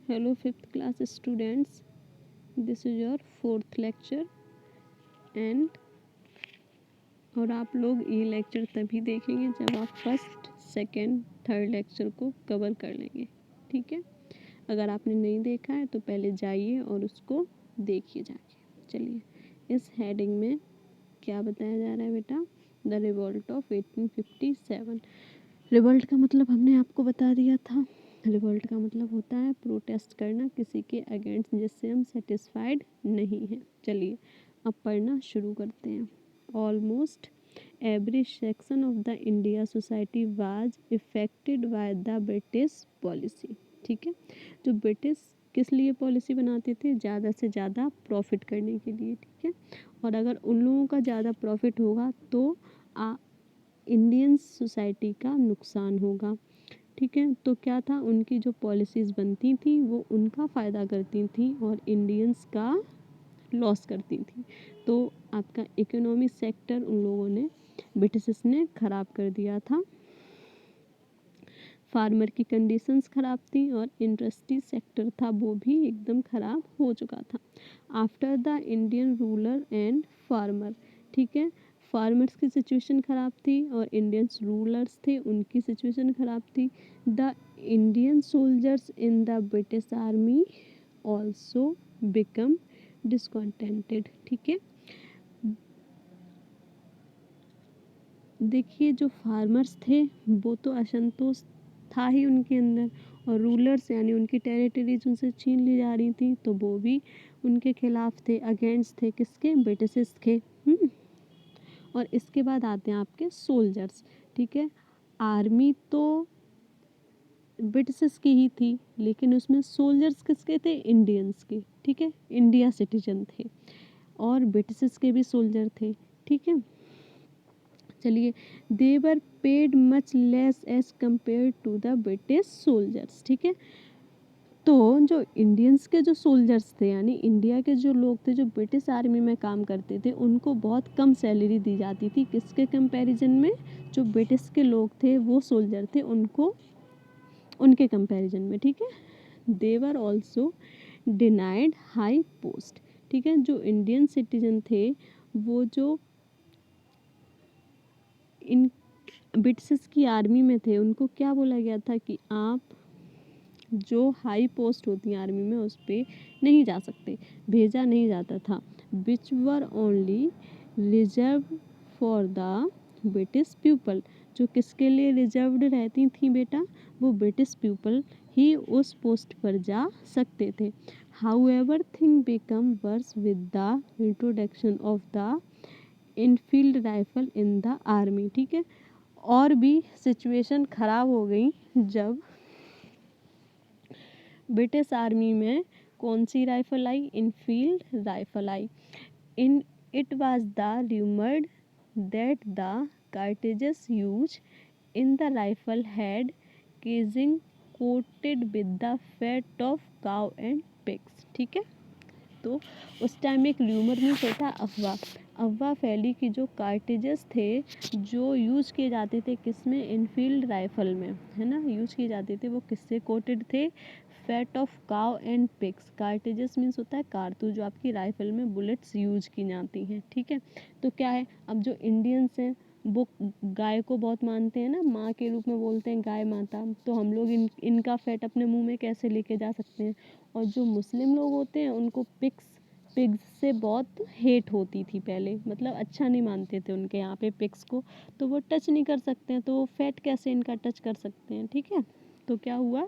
Hello fifth class students, this is your fourth lecture and और आप लोग ये लेक्चर तभी देखेंगे जब आप फर्स्ट सेकंड थर्ड लेक्चर को कवर कर लेंगे। ठीक है, अगर आपने नहीं देखा है तो पहले जाइए और उसको देखिए जाके। चलिए, इस हेडिंग में क्या बताया जा रहा है बेटा? The revolt of 1857। रिवोल्ट का मतलब हमने आपको बता दिया था। रिवोल्ट का मतलब होता है प्रोटेस्ट करना किसी के अगेंस्ट जिससे हम सेटिस्फाइड नहीं हैं। चलिए अब पढ़ना शुरू करते हैं। Almost every section of the India society was affected by the British policy. ठीक है, जो ब्रिटिश किस लिए पॉलिसी बनाते थे? ज़्यादा से ज़्यादा प्रॉफिट करने के लिए। ठीक है, और अगर उन लोगों का ज़्यादा प्रॉफिट होगा तो इंडियन सोसाइटी का नुकसान होगा। ठीक है, तो क्या था, उनकी जो पॉलिसीज़ बनती थी वो उनका फ़ायदा करती थी और इंडियंस का लॉस करती थी। तो आपका इकोनॉमी सेक्टर उन लोगों ने, ब्रिटिशर्स ने ख़राब कर दिया था। फार्मर की कंडीशंस ख़राब थी और इंडस्ट्री सेक्टर था वो भी एकदम ख़राब हो चुका था। After the Indian ruler and farmer, ठीक है, फार्मर्स की सिचुएशन ख़राब थी और इंडियंस रूलर्स थे उनकी सिचुएशन ख़राब थी। The Indian soldiers in the British army also become discontented. ठीक है, देखिए जो फार्मर्स थे वो तो असंतोष था ही उनके अंदर, और रूलर्स यानी उनकी टेरिटरीज उनसे छीन ली जा रही थी तो वो भी उनके खिलाफ थे, अगेंस्ट थे, किसके? ब्रिटिश के। और इसके बाद आते हैं आपके सोल्जर्स। ठीक है, आर्मी तो ब्रिटिश की ही थी लेकिन उसमें सोल्जर्स किसके थे? इंडियंस के। ठीक है, इंडिया सिटीजन थे और ब्रिटिश के भी सोल्जर थे। ठीक है, चलिए, they were paid much less as compare to the British soldiers. ठीक है, तो जो इंडियंस के जो सोल्जर्स थे यानी इंडिया के जो लोग थे जो ब्रिटिश आर्मी में काम करते थे उनको बहुत कम सैलरी दी जाती थी। किसके कंपैरिजन में? जो ब्रिटिश के लोग थे वो सोल्जर थे उनको, उनके कंपैरिजन में। ठीक है, they were also denied high post. ठीक है, जो इंडियन सिटीजन थे वो जो इन ब्रिटिश की आर्मी में थे उनको क्या बोला गया था कि आप जो हाई पोस्ट होती है आर्मी में उस पर नहीं जा सकते, भेजा नहीं जाता था। Which were only reserve for the British people, जो किसके लिए रिजर्व्ड रहती थी बेटा? वो ब्रिटिश पीपल ही उस पोस्ट पर जा सकते थे। How ever thing become versed with the introduction of the Enfield rifle in the army. ठीक है, और भी सिचुएशन ख़राब हो गई जब ब्रिटिश आर्मी में कौन सी राइफल आई? इनफील्ड राइफल आई। In it was the rumoured that the cartridges used in the rifle had casing coated with the fat of cow and pigs। ठीक है, तो उस टाइम एक र्यूमर मीन्स होता है अफवाह, अफवाह फैली कि जो कार्टेजेस थे जो यूज़ किए जाते थे किसमें? इनफील्ड राइफल में, है ना, यूज़ किए जाते थे वो किससे कोटेड थे? Fat of cow and pigs. कार्टेजेस means होता है कारतूस जो आपकी राइफल में बुलेट्स यूज की जाती हैं। ठीक है, तो क्या है, अब जो इंडियंस हैं वो गाय को बहुत मानते हैं ना, माँ के रूप में बोलते हैं गाय माता, तो हम लोग इनका फैट अपने मुंह में कैसे लेके जा सकते हैं? और जो मुस्लिम लोग होते हैं उनको पिग्स से बहुत हेट होती थी पहले, मतलब अच्छा नहीं मानते थे उनके यहाँ पे पिग्स को, तो वो टच नहीं कर सकते हैं, तो वो फैट कैसे इनका टच कर सकते हैं? ठीक है, तो क्या हुआ,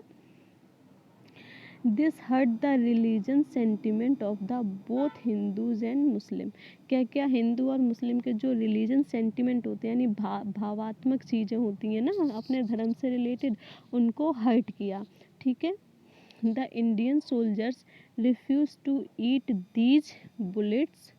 this hurt the religion sentiment of the both Hindus and Muslim. क्या क्या? हिंदू और मुस्लिम के जो रिलीजन सेंटिमेंट होते हैं यानी भावात्मक चीज़ें होती हैं ना अपने धर्म से रिलेटेड, उनको हर्ट किया। ठीक है, the Indian soldiers refuse to eat these bullets,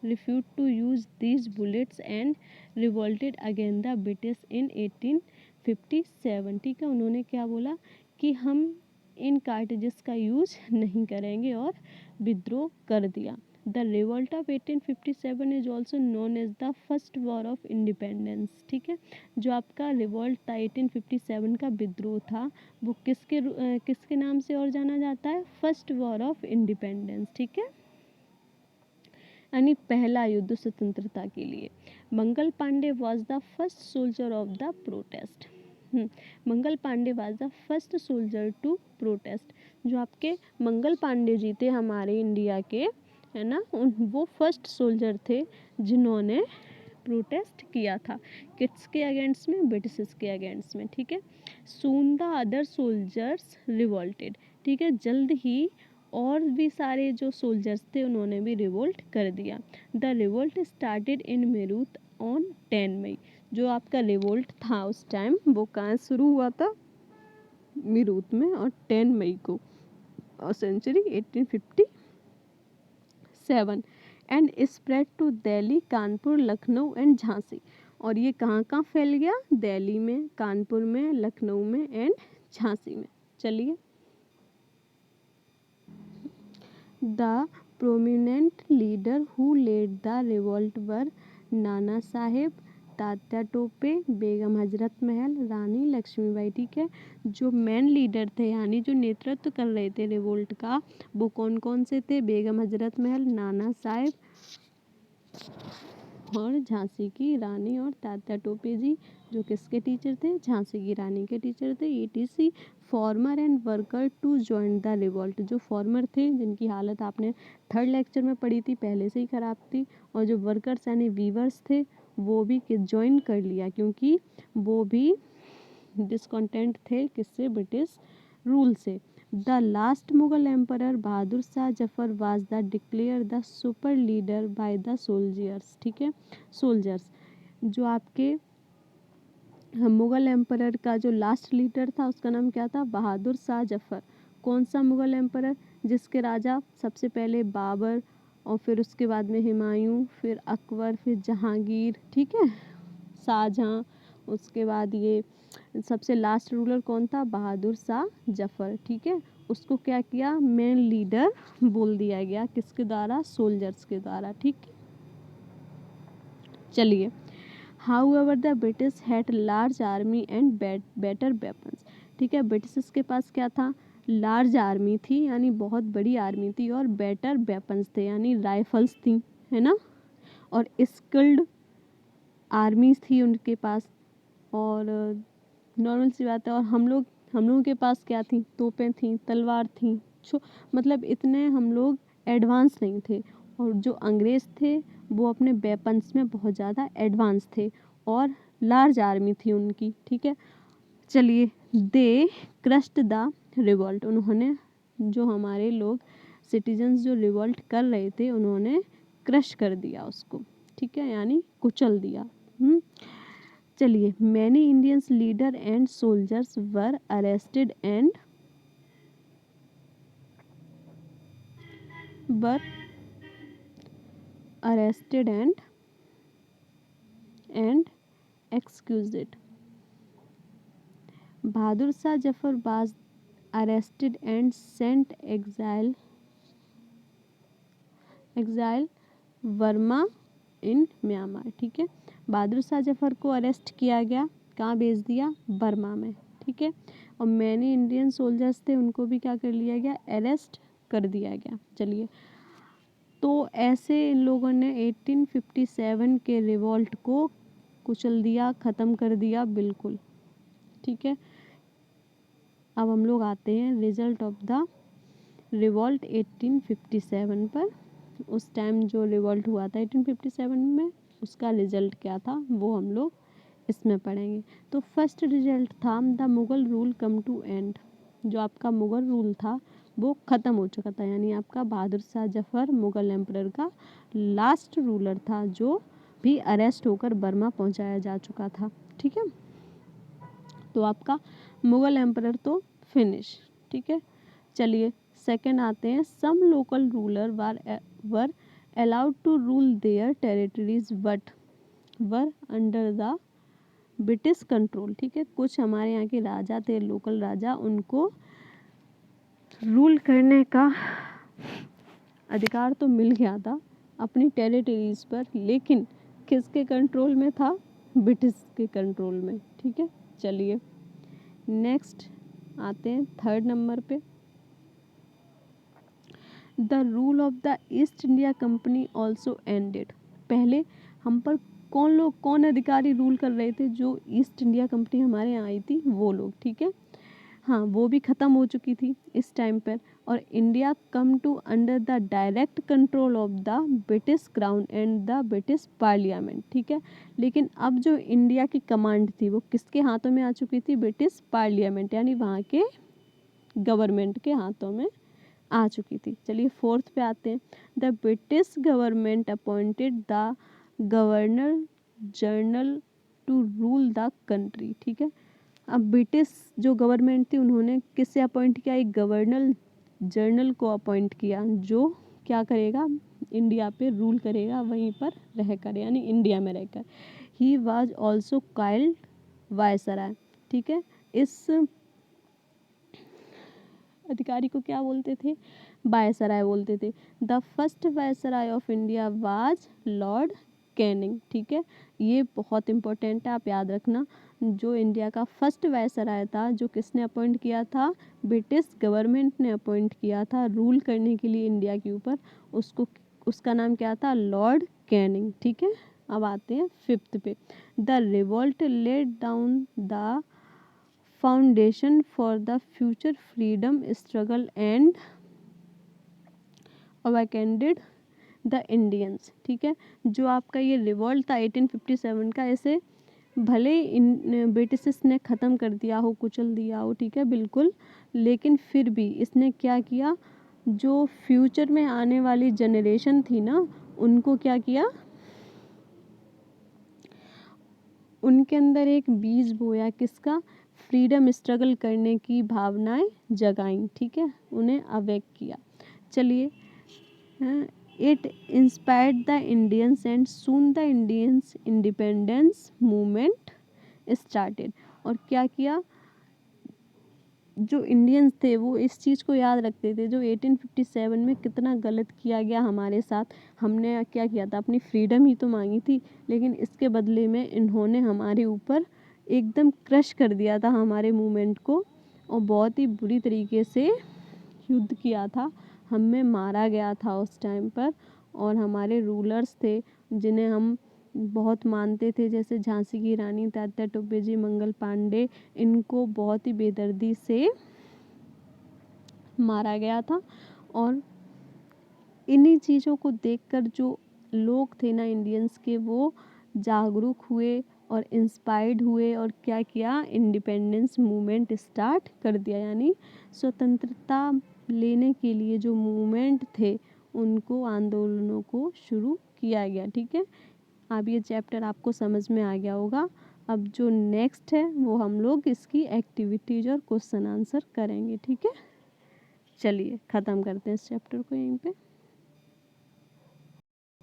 refused to use these bullets and revolted against the British in 1857। ठीक है, उन्होंने क्या बोला कि हम इन कार्टेजेस का यूज नहीं करेंगे और विद्रोह कर दिया। The revolt of 1857 is also known as the first war of independence. ठीक है, जो आपका रिवोल्ट था 1857 का विद्रोह था, वो किसके नाम से और जाना जाता है? First war of independence. ठीक है, यानी पहला युद्ध स्वतंत्रता के लिए। Mangal Pandey was the first soldier of the protest. Mangal Pandey was the first soldier to protest. जो आपके मंगल पांडे जी थे हमारे इंडिया के, है ना, वो फर्स्ट सोल्जर थे जिन्होंने प्रोटेस्ट किया था किसके अगेंस्ट में? ब्रिटिश के अगेंस्ट में। ठीक है, soon the other soldiers revolted. ठीक है, जल्द ही और भी सारे जो सोल्जर्स थे उन्होंने भी रिवोल्ट कर दिया। The revolt started in Meerut on 10 May. जो आपका रिवोल्ट था उस टाइम वो कहाँ शुरू हुआ था? मीरूत में, और 10 मई को, और century 1857, and spread to Delhi, Kanpur, Lucknow and Jhansi. और ये कहाँ कहाँ फैल गया? दिल्ली में, कानपुर में, लखनऊ में एंड झांसी में। चलिए, the prominent leader who led the revolt were Nana Saheb, Tatya Tope, Begum Hazrat Mahal, रानी लक्ष्मीबाई। ठीक है, जो मेन लीडर थे यानी जो नेतृत्व कर रहे थे रिवोल्ट का, वो कौन कौन से थे? बेगम हजरत महल, नाना साहेब और झांसी की रानी, और तात्या टोपे जी जो किसके टीचर थे? झांसी की रानी के टीचर थे। ETC farmer and worker to join the revolt. जो फॉर्मर थे जिनकी हालत आपने थर्ड लेक्चर में पढ़ी थी, पहले से ही खराब थी, और जो वर्कर्स यानी वीवर्स थे वो भी ज्वाइन कर लिया, क्योंकि वो भी डिसकंटेंट थे किससे? ब्रिटिश रूल से। The last Mughal emperor Bahadur Shah Zafar was the declare the super leader by the soldiers. ठीक है, सोल्जर्स। जो आपके मुगल एम्परर का जो लास्ट लीडर था उसका नाम क्या था? बहादुर शाह जफर। कौन सा मुगल एम्परर? जिसके राजा सबसे पहले बाबर, और फिर उसके बाद में हुमायूं, फिर अकबर, फिर जहांगीर, ठीक है, शाहजहां, उसके बाद ये सबसे लास्ट रूलर कौन था? बहादुर शाह जफर। ठीक है, उसको क्या किया? मेन लीडर बोल दिया गया, किसके द्वारा? सोल्जर्स के द्वारा। ठीक, चलिए, However, the British had large army and better weapons। ठीक है, ब्रिटिश के पास क्या था? लार्ज आर्मी थी, यानी बहुत बड़ी आर्मी थी, और बेटर वेपन्स थे, यानी राइफल्स थी, है ना, और स्किल्ड आर्मीज थी उनके पास। और नॉर्मल सी बात है, और हम लोगों के पास क्या थी? तोपें थी, तलवार थी, मतलब इतने हम लोग एडवांस नहीं थे। और जो अंग्रेज़ थे वो अपने वेपन्स में बहुत ज़्यादा एडवांस थे, और लार्ज आर्मी थी उनकी। ठीक है, चलिए, दे क्रश्ड द रिवोल्ट। उन्होंने, जो हमारे लोग सिटीजन्स जो रिवोल्ट कर रहे थे, उन्होंने क्रश कर दिया उसको। ठीक है, यानी कुचल दिया। चलिए, many Indians leader and soldiers were arrested and executed। Bahadur Shah Zafar was arrested and sent exile Verma in Myanmar. ठीक है, बहादुर शाह जफर को अरेस्ट किया गया, कहाँ भेज दिया? बर्मा में। ठीक है, और मैनी इंडियन सोल्जर्स थे उनको भी क्या कर लिया गया? अरेस्ट कर दिया गया। चलिए, तो ऐसे इन लोगों ने 1857 के रिवोल्ट को कुचल दिया, ख़त्म कर दिया बिल्कुल। ठीक है, अब हम लोग आते हैं रिजल्ट ऑफ द रिवोल्ट 1857 पर। उस टाइम जो रिवोल्ट हुआ था 1857 में, उसका रिजल्ट क्या था वो हम लोग इसमें पढ़ेंगे। तो फर्स्ट रिजल्ट था the Mughal rule come to end. जो आपका मुग़ल रूल था वो ख़त्म हो चुका था, यानी आपका बहादुर शाह जफर मुग़ल एम्परर का लास्ट रूलर था, जो भी अरेस्ट होकर बर्मा पहुंचाया जा चुका था। ठीक है, तो आपका मुग़ल एम्परर तो फिनिश। ठीक है, चलिए, सेकंड आते हैं। Some local ruler were allowed to rule their territories but were under the British control. ठीक है, कुछ हमारे यहाँ के राजा थे, लोकल राजा, उनको रूल करने का अधिकार तो मिल गया था अपनी टेरिटरीज पर, लेकिन किसके कंट्रोल में था? ब्रिटिश के कंट्रोल में। ठीक है, चलिए नेक्स्ट आते हैं थर्ड नंबर पे। The rule of the east India company also ended. पहले हम पर कौन अधिकारी रूल कर रहे थे? जो ईस्ट इंडिया कंपनी हमारे यहाँ आई थी वो लोग। ठीक है, हाँ, वो भी ख़त्म हो चुकी थी इस टाइम पर, और India come to under the direct control of the British crown and the British parliament. ठीक है, लेकिन अब जो इंडिया की कमांड थी वो किसके हाथों में आ चुकी थी? ब्रिटिश पार्लियामेंट, यानी वहाँ के गवर्नमेंट के हाथों में आ चुकी थी। चलिए फोर्थ पे आते हैं। The British government appointed the governor general to rule the country. ठीक है, अब ब्रिटिश जो गवर्नमेंट थी उन्होंने किससे अपॉइंट किया? एक गवर्नर जनरल को अपॉइंट किया, जो क्या करेगा? इंडिया पे रूल करेगा वहीं पर रहकर, यानी इंडिया में रहकर। He was also called viceroy. ठीक है, इस अधिकारी को क्या बोलते थे? वायसराय बोलते थे। The first viceroy of India was Lord Canning. ठीक है, ये बहुत इंपॉर्टेंट है, आप याद रखना। जो इंडिया का फर्स्ट वायसराय था, जो किसने अपॉइंट किया था? ब्रिटिश गवर्नमेंट ने अपॉइंट किया था रूल करने के लिए इंडिया के ऊपर। उसका नाम क्या था? Lord Canning. ठीक है, अब आते हैं फिफ्थ पे। The revolt laid down the foundation for the future freedom struggle and awakened the Indians. ठीक है, जो आपका ये रिवॉल्ट था 1857 का, ऐसे भले ब्रिटिश ने ख़त्म कर दिया हो, कुचल दिया हो, ठीक है, बिल्कुल, लेकिन फिर भी इसने क्या किया? जो फ्यूचर में आने वाली जनरेशन थी ना, उनको क्या किया? उनके अंदर एक बीज बोया, किसका? फ्रीडम स्ट्रगल करने की भावनाएं जगाई। ठीक है, उन्हें अवेक किया। चलिए, it inspired the Indians and soon the Indians independence movement started. और क्या किया? जो इंडियंस थे वो इस चीज़ को याद रखते थे, जो 1857 में कितना गलत किया गया हमारे साथ। हमने क्या किया था? अपनी फ्रीडम ही तो मांगी थी, लेकिन इसके बदले में इन्होंने हमारे ऊपर एकदम क्रश कर दिया था हमारे मूवमेंट को, और बहुत ही बुरी तरीके से युद्ध किया था। हमें मारा गया था उस टाइम पर, और हमारे रूलर्स थे जिन्हें हम बहुत मानते थे, जैसे झांसी की रानी तात्या टोपे जी, मंगल पांडे, इनको बहुत ही बेदर्दी से मारा गया था। और इन्हीं चीज़ों को देखकर जो लोग थे ना इंडियंस के, वो जागरूक हुए और इंस्पायर्ड हुए, और क्या किया? इंडिपेंडेंस मूवमेंट स्टार्ट कर दिया, यानी स्वतंत्रता लेने के लिए जो मूवमेंट थे उनको, आंदोलनों को शुरू किया गया। ठीक है, अब ये चैप्टर आपको समझ में आ गया होगा। अब जो नेक्स्ट है वो हम लोग इसकी एक्टिविटीज और क्वेश्चन आंसर करेंगे। ठीक है, चलिए ख़त्म करते हैं इस चैप्टर को यहीं पे।